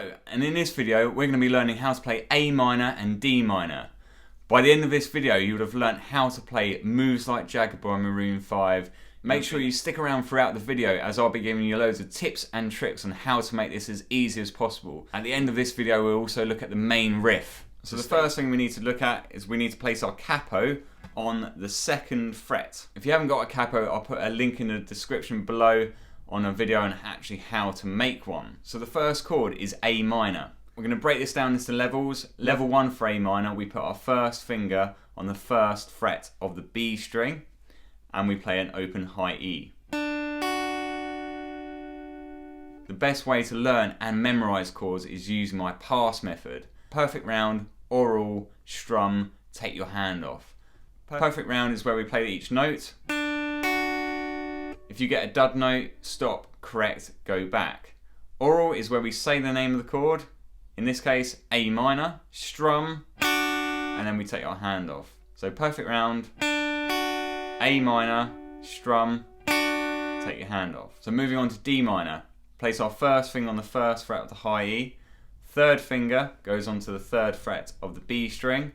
Hello, and in this video we're going to be learning how to play A minor and D minor. By the end of this video you would have learnt how to play Moves Like Jagger by Maroon 5. Make sure you stick around throughout the video as I'll be giving you loads of tips and tricks on how to make this as easy as possible. At the end of this video we'll also look at the main riff. So the first thing we need to look at is we need to place our capo on the 2nd fret. If you haven't got a capo, I'll put a link in the description below on a video on actually how to make one. So the first chord is A minor. We're going to break this down into levels. Level 1 for A minor, we put our first finger on the 1st fret of the B string and we play an open high E. The best way to learn and memorize chords is using my pass method. Perfect round, oral, strum, take your hand off. Perfect round is where we play each note. If you get a dud note, stop, correct, go back. Oral is where we say the name of the chord. In this case, A minor, strum, and then we take our hand off. So perfect round, A minor, strum, take your hand off. So moving on to D minor, place our first finger on the 1st fret of the high E. 3rd finger goes onto the 3rd fret of the B string.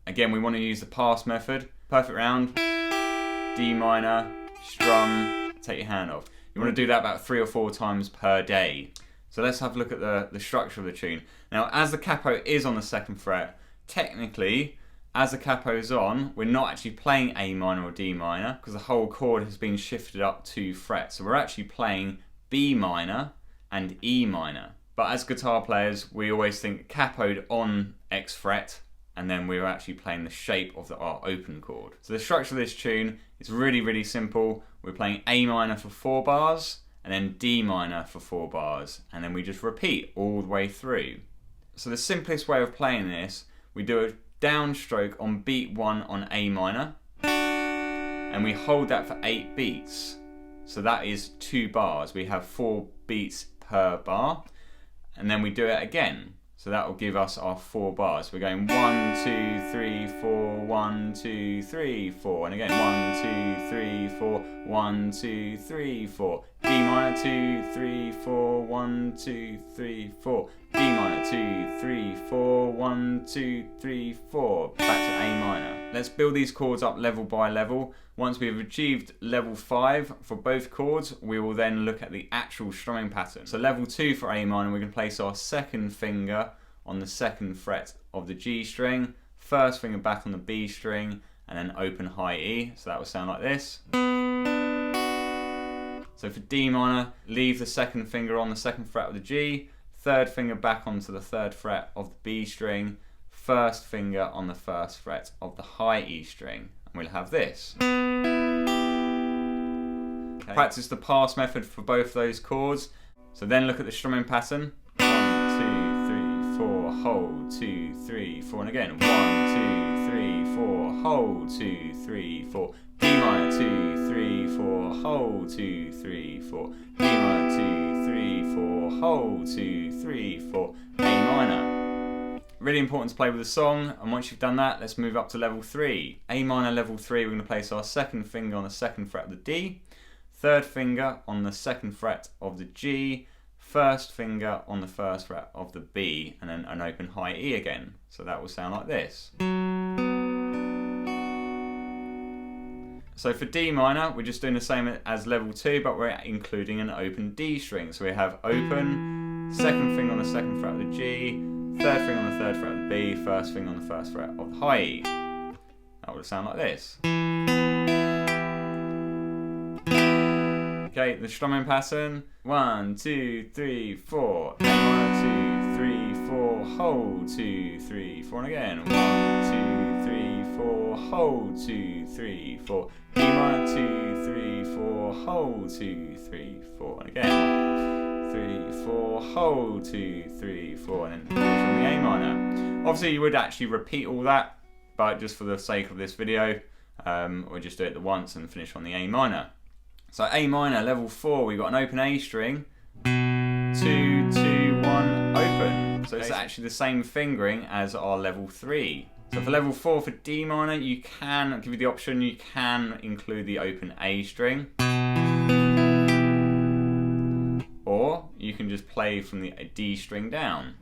Again, we want to use the pass method. Perfect round, D minor, strum, take your hand off. You want to do that about 3 or 4 times per day. So let's have a look at the structure of the tune. Now, as the capo is on the 2nd fret, technically, as the capo's on, we're not actually playing A minor or D minor because the whole chord has been shifted up 2 frets. So we're actually playing B minor and E minor. But as guitar players, we always think capoed on X fret, and then we're actually playing the shape of our open chord. So the structure of this tune is really, really simple. We're playing A minor for 4 bars, and then D minor for 4 bars, and then we just repeat all the way through. So the simplest way of playing this, we do a downstroke on beat 1 on A minor, and we hold that for 8 beats. So that is 2 bars. We have 4 beats per bar, and then we do it again. So that will give us our 4 bars. We're going 1, 2, 3, 4, 1, 2, 3, 4. And again, 1, 2, 3, 4, 1, 2, 3, 4. D minor, 2, 3, 4, 1, 2, 3, 4. D minor, 2, 3, 4, 1, 2, 3, 4. Back to A minor. Let's build these chords up level by level. Once we've achieved level 5 for both chords, we will then look at the actual strumming pattern. So level 2 for A minor, we can place our 2nd finger on the 2nd fret of the G string, 1st finger back on the B string, and then open high E. So that will sound like this. So for D minor, leave the 2nd finger on the 2nd fret of the G, 3rd finger back onto the 3rd fret of the B string, 1st finger on the 1st fret of the high E string, and we'll have this. Okay. Practice the pass method for both those chords. So then look at the strumming pattern. 1, 2, 3, 4, hold, 2, 3, 4, and again. 1, 2, 3, 4, hold, 2, 3, 4. D minor, 2, 3, 4, hold, 2, 3, 4. D minor, 2, 3, 4, hold, 2, 3, 4. A minor. Really important to play with the song, and once you've done that, let's move up to level 3. A minor level 3, we're going to place our 2nd finger on the 2nd fret of the D, 3rd finger on the 2nd fret of the G, 1st finger on the 1st fret of the B, and then an open high E again. So that will sound like this. So for D minor, we're just doing the same as level 2, but we're including an open D string. So we have open, 2nd finger on the 2nd fret of the G, 3rd finger on the 3rd fret of the B, 1st finger on the 1st fret of the high E. That would sound like this. Okay, the strumming pattern. 1, 2, 3, 4. A minor, 2, 3, 4, hold, 2, 3, 4, and again. 1, 2, 3, 4, hold, 2, 3, 4. D minor, 2, 3, 4, hold, 2, 3, 4, and again. 3, 4, hold, 2, 3, 4, and then finish on the A minor. Obviously, you would actually repeat all that, but just for the sake of this video, we'll just do it the once and finish on the A minor. So A minor, level 4, we've got an open A string, 2, 2, 1, open. So it's actually the same fingering as our level 3. So for level 4 for D minor, you can give you the option, you can include the open A string. Or or you can just play from the D string down.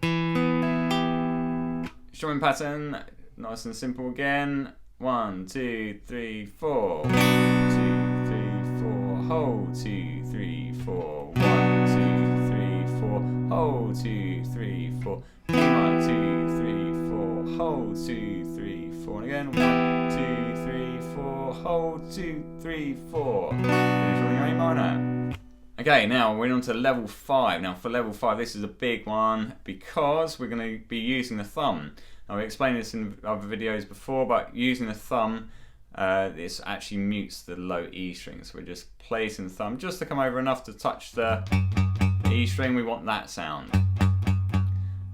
Strumming pattern, nice and simple again. 1, 2, 3, 4. 1, 2, 3, 4. Hold 2, 3, 4. 1, 2, 3, 4. Hold 2, 3, 4. 1, 2, 3, 4. Hold 2, 3, 4. And again. 1, 2, 3, 4. Hold 2, 3, 4. Finish on the A minor. Okay, now we're on to level 5. Now for level 5, this is a big one because we're going to be using the thumb. Now, we explained this in other videos before, but using the thumb, this actually mutes the low E string. So we're just placing the thumb just to come over enough to touch the E string. We want that sound.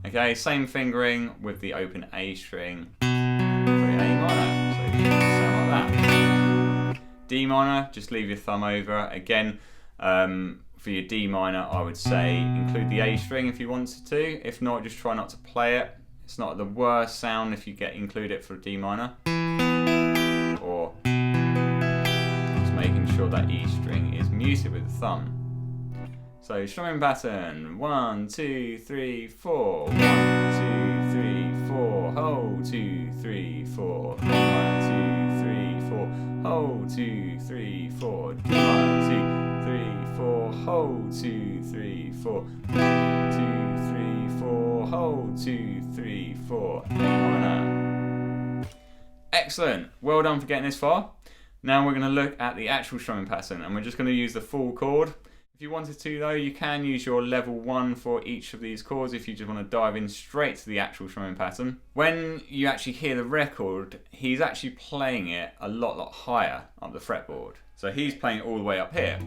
Okay, same fingering with the open A string for the A minor. So it should sound like that. D minor, just leave your thumb over. Again, for your D minor, I would say include the A string if you wanted to. If not, just try not to play it. It's not the worst sound if you include it for D minor. Or just making sure that E string is muted with the thumb. So strumming pattern, 1, 2, 3, 4. 1, 2, 3, 4. Hold 2, 3, 4. 1, 2, 3, 4. Hold 2, 3, 4. 1, 2, 3, 4. Hold 2, 3, 4. 2, 3, 4. Hold 2, 3, 4. A minor. Excellent. Well done for getting this far. Now we're going to look at the actual strumming pattern, and we're just going to use the full chord. If you wanted to though, you can use your level 1 for each of these chords if you just want to dive in straight to the actual strumming pattern. When you actually hear the record, he's actually playing it a lot higher up the fretboard. So he's playing it all the way up here.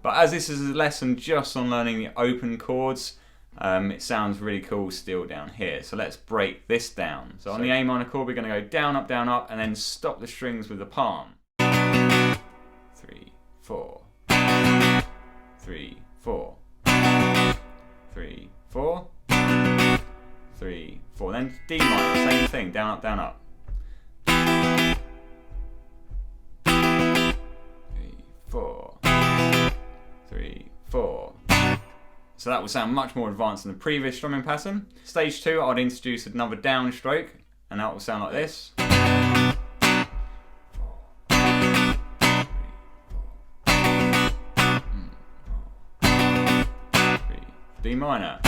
But as this is a lesson just on learning the open chords, it sounds really cool still down here. So let's break this down. So on the A minor chord, we're going to go down, up, and then stop the strings with the palm. 3, 4. 3, 4. 3, 4. 3, 4. Then D minor, same thing, down, up. 3, 4. 3, 4. So that will sound much more advanced than the previous strumming pattern. Stage 2, I'd introduce another downstroke, and that will sound like this. 3, D minor.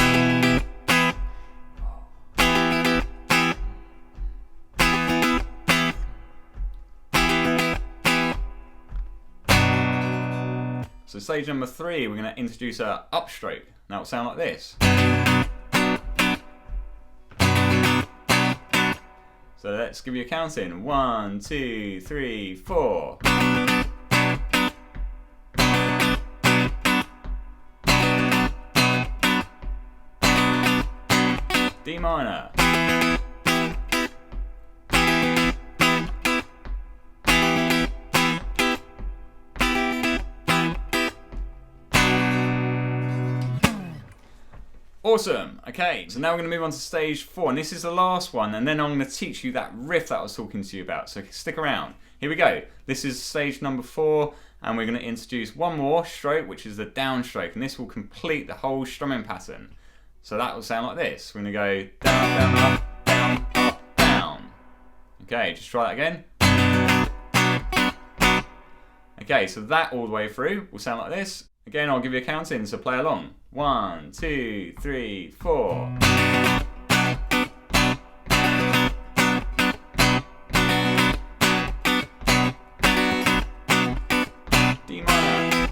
So stage number 3, we're going to introduce an upstroke. Now it will sound like this. So let's give you a count in. 1, 2, 3, 4. D minor. Awesome. Okay, so now we're going to move on to stage 4, and this is the last one, and then I'm going to teach you that riff that I was talking to you about, so stick around. Here we go. This is stage number 4, and we're going to introduce one more stroke, which is the downstroke, and this will complete the whole strumming pattern. So that will sound like this. We're going to go down, up, down, up, down. Okay, just try that again. Okay, so that all the way through will sound like this. Again, I'll give you a count in, so play along. 1, 2, 3, 4. D minor.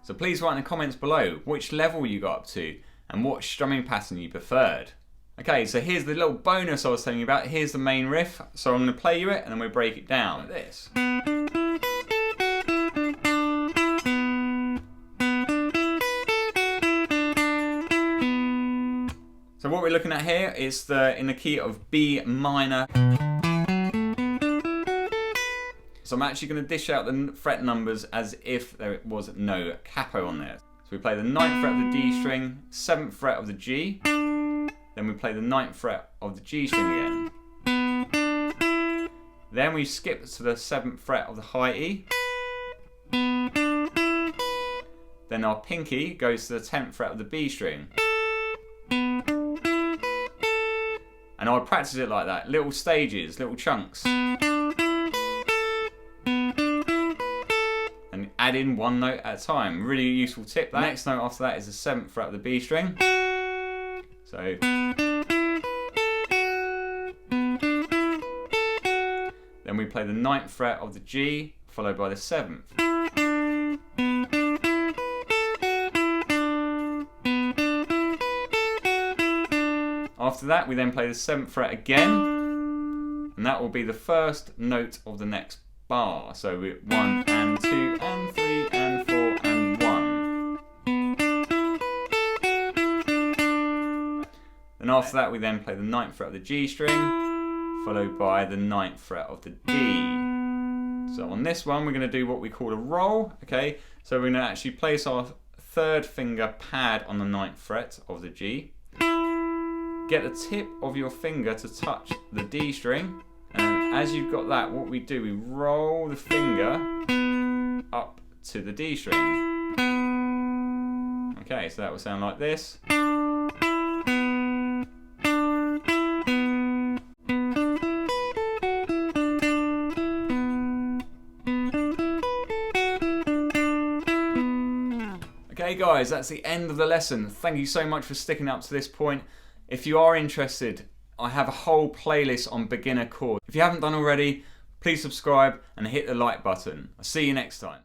So please write in the comments below which level you got up to and what strumming pattern you preferred. Okay, so here's the little bonus I was telling you about. Here's the main riff. So I'm going to play you it and then we'll break it down like this. So what we're looking at here is in the key of B minor. So I'm actually going to dish out the fret numbers as if there was no capo on there. So we play the 9th fret of the D string, 7th fret of the G, then we play the 9th fret of the G string again. Then we skip to the 7th fret of the high E. Then our pinky goes to the 10th fret of the B string. And I would practice it like that, little stages, little chunks. And add in one note at a time. Really useful tip. The next note after that is the 7th fret of the B string. So. Then we play the 9th fret of the G, followed by the 7th. After that, we then play the 7th fret again, and that will be the first note of the next bar. So we're 1 and 2 and 3 and 4 and 1. Then after that, we then play the 9th fret of the G string, followed by the 9th fret of the D. So on this one, we're going to do what we call a roll. Okay, so we're going to actually place our 3rd finger pad on the 9th fret of the G. Get the tip of your finger to touch the D string, and as you've got that, what we do, we roll the finger up to the D string. Okay, so that will sound like this. Okay guys, that's the end of the lesson. Thank you so much for sticking up to this point. If you are interested, I have a whole playlist on beginner chords. If you haven't done already, please subscribe and hit the like button. I'll see you next time.